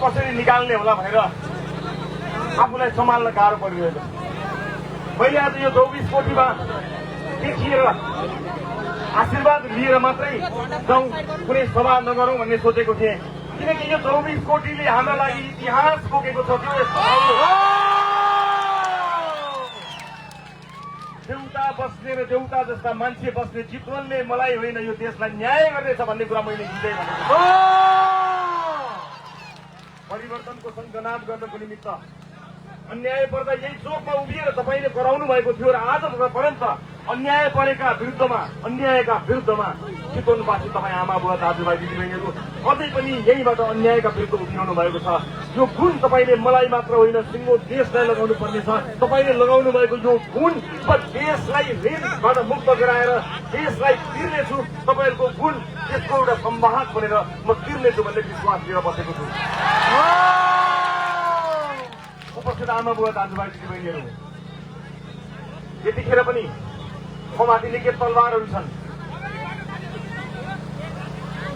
कसरी निकाल्ने होला भनेर आफूलाई सम्हाल्न गाह्रो परिरहेको छ। मैले आज यो 24 कोटीमा देखिएर आशीर्वाद लिएर मात्रै जाउँ, कुनै सभा नगरौँ भन्ने सोचेको थिएँ, किनकि यो 24 कोटीले हाम्रा लागि इतिहास बोकेको छ। देउता बस्ने र देउता जस्ता मान्छे बस्ने चितवनले मलाई होइन यो देशलाई न्याय गर्नेछ भन्ने कुरा मैले हिजै भनेको। परिवर्तनको सङ्कनाद गर्नको निमित्त अन्याय पर्दा यही चोकमा उभिएर तपाईँले गराउनु भएको थियो र आज पर्यन्त अन्याय परेका विरुद्धमा, अन्यायका विरुद्धमा चितवनवासी तपाईँ आमा बुवा दाजुभाइ दिदीबहिनीहरू अझै पनि यहीँबाट अन्यायका विरुद्ध उभिरहनु भएको छ। यो गुण तपाईँले मलाई मात्र होइन सिङ्गो देशलाई लगाउनु पर्ने छ। तपाईँले लगाउनु भएको यो गुण देशलाई ऋणबाट मुक्त गराएर देशलाई तिर्नेछु। तपाईँहरूको गुण त्यसको एउटा सम्वाहक बनेर म तिर्नेछु भन्ने विश्वास लिएर बसेको छु। उपस्थित आमा बुवा दाजुभाइ दिदीबहिनीहरू, यतिखेर पनि ममाथि निकै तलवारहरू छन्।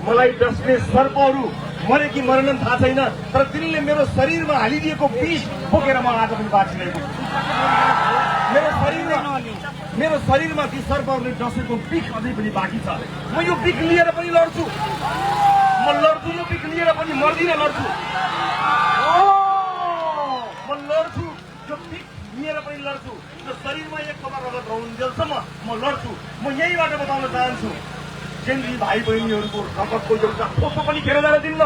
मलाई डस्ने सर्पहरू मरे कि मरेनन् थाहा छैन, तर तिनले मेरो शरीरमा हालिदिएको विष बोकेर म आज पनि बाँचिरहेको छु। मेरो शरीरमा ती सर्पहरूले डसेको बिख अझै पनि बाँकी छ। म यो बिख लिएर पनि लड्छु, म लड्छु, यो बिख लिएर पनि मर्दिनँ, लड्छु, म लड्छु, यो बिख लिएर पनि लड्छु। यो शरीरमा एक थोपा रगत रहनुन्जेलसम्म म लड्छु। म यहीँबाट बताउन चाहन्छु, जेनजी भाइ बहिनीहरूको रगतको एउटा फोटो पनि खेर जान दिन्न,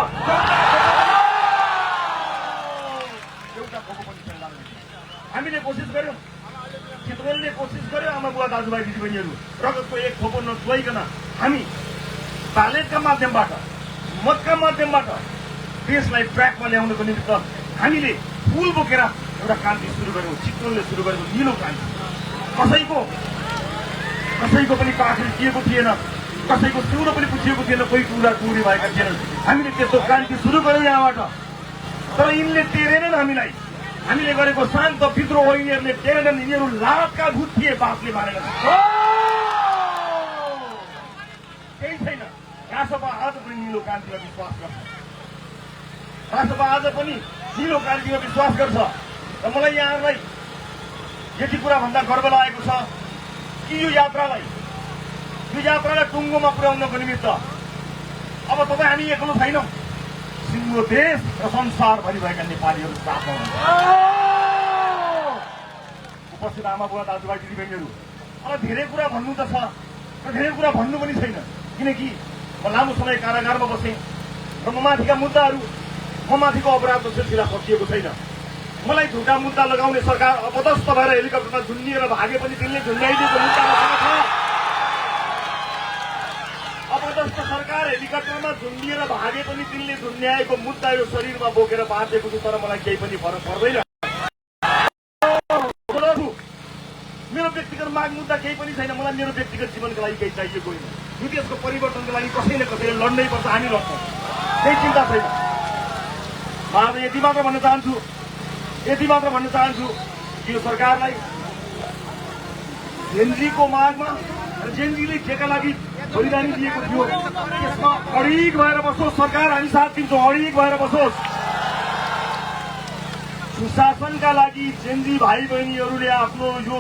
एउटा फोटो पनि खेर जान दिन्न। हामीले कोसिस गर्यौँ, चितवनले कोसिस गर्यो, आमा बुवा दाजुभाइ दिदीबहिनीहरू, रगतको एक थोपो नछुवाइकन हामी ब्यालेटका माध्यमबाट, मतका माध्यमबाट देशलाई ट्र्याकमा ल्याउनको निमित्त हामीले फुल बोकेर एउटा क्रान्ति सुरु गर्यौँ। चितवनले सुरु गरेको निलो क्रान्ति। कसैको पनि काखरी दिएको थिएन, कसैको सिउरो पनि पुछिएको थिएन, कोही टुरा टुरी भएका थिएनन्। हामीले त्यस्तो क्रान्ति सुरु गर्यौँ यहाँबाट, तर यिनले टेरेनन् हामीलाई। हामीले गरेको शान्त विद्रोह यिनीहरूले टेरेनन्। यिनीहरू लातका भूत थिए, बापले मारेर। केही छैन। रासपा आज पनि निलो क्रान्तिमा विश्वास गर्छ, रासपा आज पनि निलो क्रान्तिमा विश्वास गर्छ। र मलाई यहाँहरूलाई यति कुरा भन्दा गर्व लागेको छ कि यो यात्रालाई टुङ्गोमा पुर्याउनको निमित्त अब तपाईँ हामी एक्लो छैनौँ, सिङ्गो देश र संसारभरि भएका नेपालीहरू साथमा हुनुहुन्छ। उपस्थित आमा बुवा दाजुभाइ दिदीबहिनीहरू, अब धेरै कुरा भन्नु त छ र धेरै कुरा भन्नु पनि छैन, किनकि म लामो समय कारागारमा बसेँ र म माथिका मुद्दाहरू, म माथिको अपराधको सिलसिला सकिएको छैन। मलाई झुटा मुद्दा लगाउने सरकार अपदस्थ भएर हेलिकप्टरमा झुन्डिएर भागे पनि तिनले झुन्ड्याइदिएको मुद्दा मसँग छ। अपदस्थ सरकार हेलिकप्टरमा झुन्डिएर भागे पनि तिनले झुन्ड्याएको मुद्दा यो शरीरमा बोकेर बाँचेको छु, तर मलाई केही पनि फरक पर्दैन। मेरो व्यक्तिगत माग मुद्दा केही पनि छैन। मलाई मेरो व्यक्तिगत जीवनको लागि केही चाहिएको होइन। यो देशको परिवर्तनको लागि कसै न कसैले लड्नै पर्छ, हामी लड्छौँ, केही चिन्ता छैन। म आज यति मात्र भन्न चाहन्छु कि यो सरकारलाई जेनजीको मागमा र जेनजीले जेका लागि बलिदानी दिएको थियो त्यसमा अडिग भएर बसोस्। सरकार हामी साथ दिन्छौँ, अडिग भएर बसोस्। सुशासनका लागि जेनजी भाइ बहिनीहरूले आफ्नो यो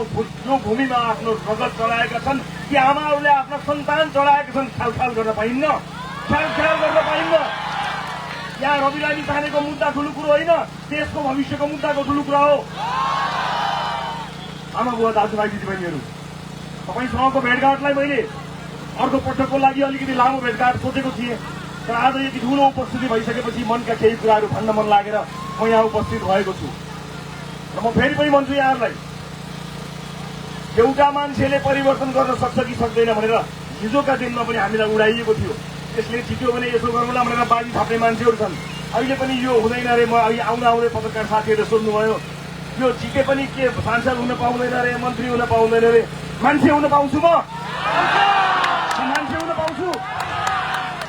भूमिमा आफ्नो रगत चढाएका छन्, कि आमाहरूले आफ्ना सन्तान चढाएका छन्। ख्याल गर्न पाइन्न, ख्याल गर्न पाइन्न। यहाँ रविलामी तानेको मुद्दा ठुलो कुरो होइन, देशको भविष्यको मुद्दाको ठुलो कुरा हो। आमा बुवा दाजुभाइ दिदीबहिनीहरू, तपाईँसँगको भेटघाटलाई मैले अर्को पटकको लागि अलिकति लामो भेटघाट सोचेको थिएँ, तर आज यति ठुलो उपस्थिति भइसकेपछि मनका केही कुराहरू भन्न मन लागेर म यहाँ उपस्थित भएको छु। र म फेरि पनि भन्छु यहाँहरूलाई, एउटा मान्छेले परिवर्तन गर्न सक्छ कि सक्दैन भनेर हिजोका दिनमा पनि हामीलाई उडाइएको थियो। त्यसले जित्यो भने यसो गरौँला भनेर बाजी थाप्ने मान्छेहरू छन्। अहिले पनि यो हुँदैन अरे, म अहिले आउँदै पत्रकार साथीहरूले सोध्नुभयो, यो जिते पनि के सांसद हुन पाउँदैन अरे, मन्त्री हुन पाउँदैन अरे। मान्छे हुन पाउँछु, म मान्छे हुन पाउँछु।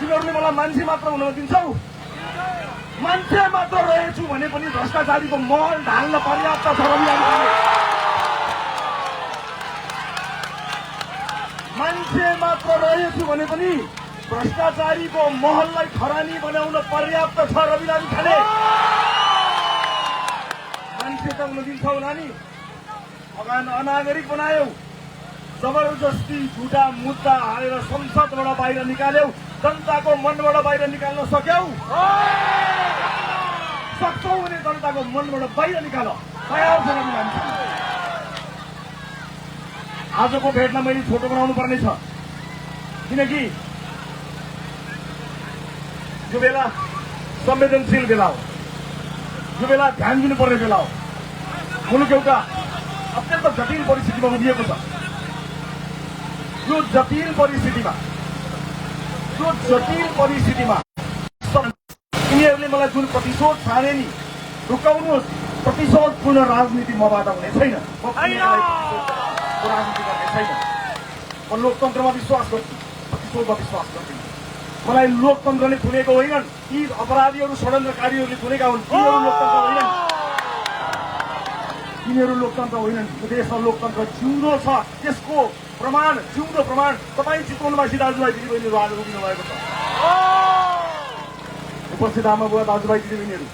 तिमीहरूले मलाई मान्छे मात्र हुन दिन्छौ? मान्छे मात्र रहेछु भने पनि भ्रष्टाचारीको महल ढाल्न पर्याप्त छ। मान्छे मात्र रहेछु भने पनि भ्रष्टाचारीको महललाई खरानी बनाउन पर्याप्त छ। रविलामी खाले बग्न दिन्छौ नानी? अनागरिक बनायौ, जबरजस्ती झुटा मुद्दा हालेर संसदबाट बाहिर निकाल्यौ, जनताको मनबाट बाहिर निकाल्न सक्यौ? सक्छौ भने जनताको मनबाट बाहिर निकाल। तयार छ रवि लामी छाने। आजको भेटमा मैले छोटो बनाउनु पर्नेछ, किनकि यो बेला संवेदनशील बेला हो, यो बेला ध्यान दिनुपर्ने बेला हो। मुलुक एउटा अत्यन्त जटिल परिस्थितिमा उभिएको छ। यो जटिल परिस्थितिमा यिनीहरूले मलाई जुन प्रतिशोध छाने नि, रुकाउनुहोस्। प्रतिशोधपूर्ण राजनीति मबाट हुने छैन, राजनीति गर्ने छैन। म लोकतन्त्रमा विश्वास गर्छु, प्रतिशोधमा विश्वास गर्दिनँ। मलाई लोकतन्त्रले थुनेको होइनन्, यी अपराधीहरू षड्यन्त्रकारीहरूले थुनेका हुन्। यिनीहरू लोकतन्त्र होइनन्। यो देशमा लोकतन्त्र जिउँदो छ, त्यसको प्रमाण, जिउँदो प्रमाण तपाईँ चितवनवासी दाजुभाइ दिदीबहिनीहरू आज उभिनु भएको छ। उपस्थित आमा बुवा दाजुभाइ दिदीबहिनीहरू,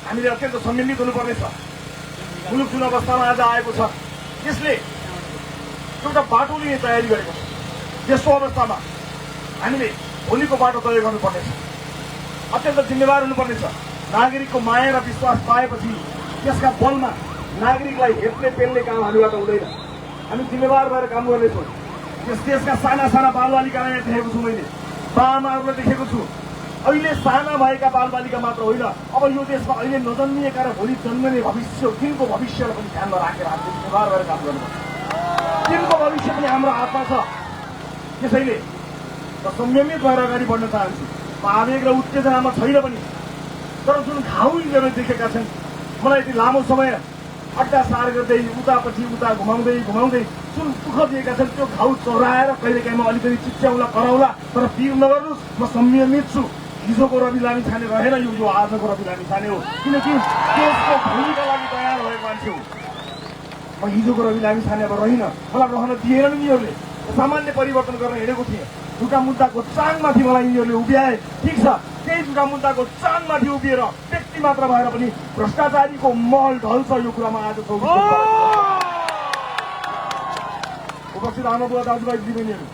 हामीले अत्यन्त सम्मिलित हुनुपर्नेछ। मुलुक जुन अवस्थामा आज आएको छ, यसले एउटा बाटो लिने तयारी गरेको छ। यस्तो अवस्थामा हामीले भोलिको बाटो तय गर्नुपर्नेछ। अत्यन्त जिम्मेवार हुनुपर्नेछ। नागरिकको माया र विश्वास पाएपछि त्यसका बलमा नागरिकलाई हेप्ने पेल्ने काम हामीबाट हुँदैन। हामी जिम्मेवार भएर काम गर्नेछौँ। यस देशका साना साना बालबालिकालाई यहाँ देखेको छु, मैले बाआमाहरूलाई देखेको छु। अहिले साना भएका बालबालिका मात्र होइन, अब यो देशमा अहिले नजन्मिएका र भोलि जन्मने भविष्य, तिनको भविष्यलाई पनि ध्यानमा राखेर हामीले जिम्मेवार भएर काम गर्नुपर्छ। तिनको भविष्य पनि हाम्रो हातमा छ। त्यसैले संयमित भएर अगाडि बढ्न चाहन्छु। आवेग र उत्तेजनामा छैन पनि, तर जुन घाउ यिनीहरूले देखेका छन्, मलाई यति लामो समय अड्डा सार गर्दै उतापछि उता घुमाउँदै जुन दुःख दिएका छन्, त्यो घाउ चोराएर कहिलेकाहीँ म अलिकति चिच्याउला कराउला, तर पिर नगर्नुहोस्। म संयमित छु। हिजोको रवि लामी छाने रहेन, यो आजको रवि लामी छाने हो। किनकि देशको भूमिका लागि तयार भएको मान्छे हो म। हिजोको रवि लामी छाने अब रहेन, मलाई रहन दिएन नि यिनीहरूले। सामान्य परिवर्तन गर्न हिँडेको थिएँ। झुटा मुद्दाको चाङमाथि मलाई यिनीहरूले उभ्याए, ठिक छ। त्यही झुटा मुद्दाको चाङमाथि उभिएर व्यक्ति मात्र भएर पनि भ्रष्टाचारीको महल ढल्छ। यो कुरामा आज उपस्थित आमा बुवा दाजुभाइ दिदीबहिनीहरू,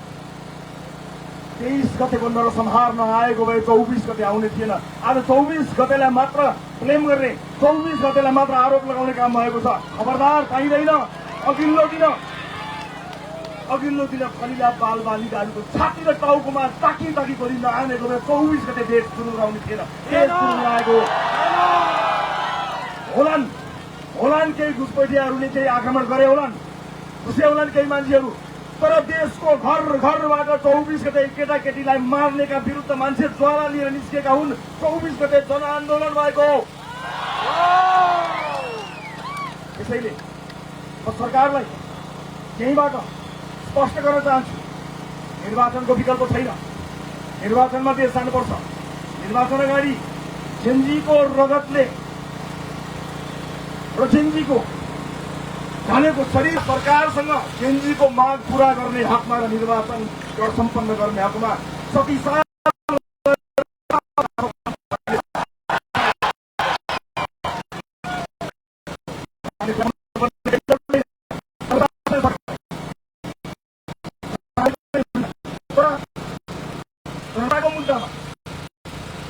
23 गतेको नरसंहार नआएको भए 24 गते आउने थिएन। आज 24 गतेलाई मात्र ब्लेम गर्ने, 24 गतेलाई मात्र आरोप लगाउने काम भएको छ। खबरदार, पाइँदैन। अघिल्लो दिन कलिला बालबालिकाहरूको छाती र टाउकोमा ताकी गरी नआनेको भए 24 गते देश सुरु आउने थिएन। होलान् केही घुसपैठियाहरूले केही आक्रमण गरे होलान्, घुसे होलान् केही मान्छेहरू, तर देशको घरबाट 24 गते केटाकेटीलाई मार्नेका विरुद्ध मान्छे ज्वाला लिएर निस्केका हुन्। 24 गते जनआन्दोलन भएको। त्यसैले म सरकारलाई यहीँबाट स्पष्ट गर्न चाहन्छु, निर्वाचनको विकल्प छैन। निर्वाचनमा देश जानुपर्छ। निर्वाचन अगाडि जेनजीको रगतले र जेनजीको जानेको शरीर सरकारसँग जेनजीको माग पूरा गर्ने हकमा र निर्वाचन सम्पन्न गर्ने हकमा शक्तिशाली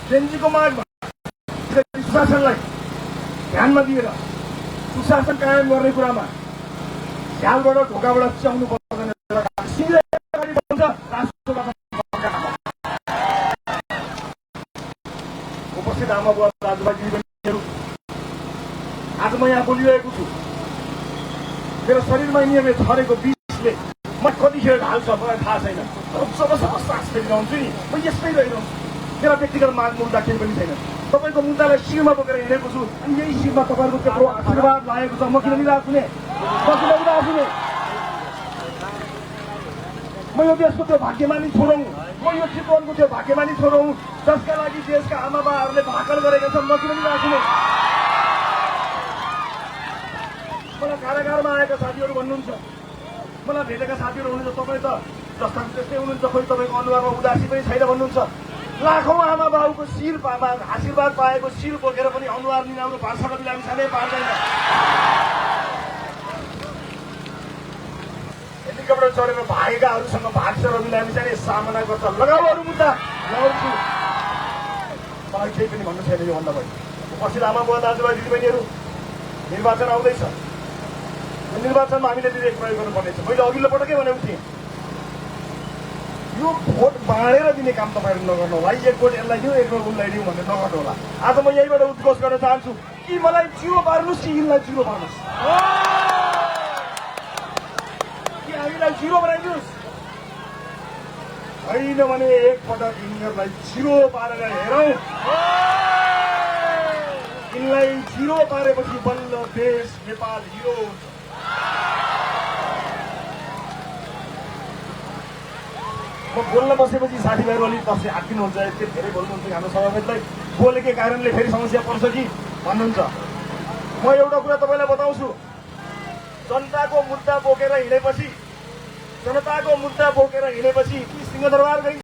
जेनजीको मागमा सुशासनलाई ध्यानमा दिएर सुशासन कायम गर्ने कुरामा झ्यालबाट ढोकाबाट च्याउनु पर्दैन। उपस्थित आमा बुवा दाजुभाइ दिदीबहिनीहरू, आज म यहाँ बोलिरहेको छु। मेरो शरीरमा यिनीहरूले छरेको विषले म कतिखेर ढाल्छ मलाई थाहा छैन। जब सास फेरिरहन्छु नि, म यस्तै रहिरहन्छु। मेरा व्यक्तिगत माग मुद्दा केही पनि छैन। तपाईँको मुद्दालाई शिरमा बोकेर हिँडेको छु, अनि यही शिरमा तपाईँहरूको त्यत्रो आशीर्वाद लागेको छ। म किन निराश हुने? म यो देशको त्यो भाग्यमानी छोडौँ, म यो चितवनको त्यो भाग्यमानी छोडौँ जसका लागि देशका आमा बाबाहरूले भाकल गरेका छन्। म किन निराश हुने? मलाई कारागारमा आएका साथीहरू भन्नुहुन्छ, मलाई भेटेका साथीहरू हुनुहुन्छ, तपाईँ त जस्ता त्यस्तै हुनुहुन्छ, खोइ तपाईँको अनुहारमा उदासी पनि छैन भन्नुहुन्छ। लाखौं आमा बाबुको शिर आशीर्वाद पाएको शिर बोकेर पनि अनुहार निनाउनु भाषाको बिरामी छाने पार्दैन। हेलिकप्टर चढेर भागेकाहरूसँग भाग्छ र बिरामी छाने सामना गर्छ। लगाऊ अरू मुद्दा लगाउँछु। मलाई केही पनि भन्नु छैन योभन्दा बढी। उपस्थित आमा बुवा दाजुभाइ दिदीबहिनीहरू, निर्वाचन आउँदैछ। निर्वाचनमा हामीले विवेक प्रयोग गर्नुपर्नेछ। मैले अघिल्लो पटकै भनेको थिएँ, यो भोट बाँडेर दिने काम तपाईँहरू नगर्नु होला। एक भोट यसलाई दिउँ, एक भोट उनलाई दिउँ भनेर नगर्नु होला। आज म यहीबाट उद्घोष गर्न चाहन्छु कि मलाई जिरो पार्नुहोस् कि यिनलाई जिरो पार्नुहोस्, कि हामीलाई जिरो बनाइदिनुहोस्। होइन भने एकपटक यिनीहरूलाई जिरो पारेर हेरौँ। यिनलाई जिरो पारेपछि बल्ल देश नेपाल हिरो। म बोल्न बसेपछि साथीभाइहरू अलिक पछि आत्तिनुहुन्छ, यति धेरै बोल्नुहुन्छ। हाम्रो सभासदलाई बोलेकै कारणले फेरि समस्या पर्छ कि भन्नुहुन्छ। म एउटा कुरा तपाईँलाई बताउँछु, जनताको मुद्दा बोकेर हिँडेपछि ती सिंहदरबार गई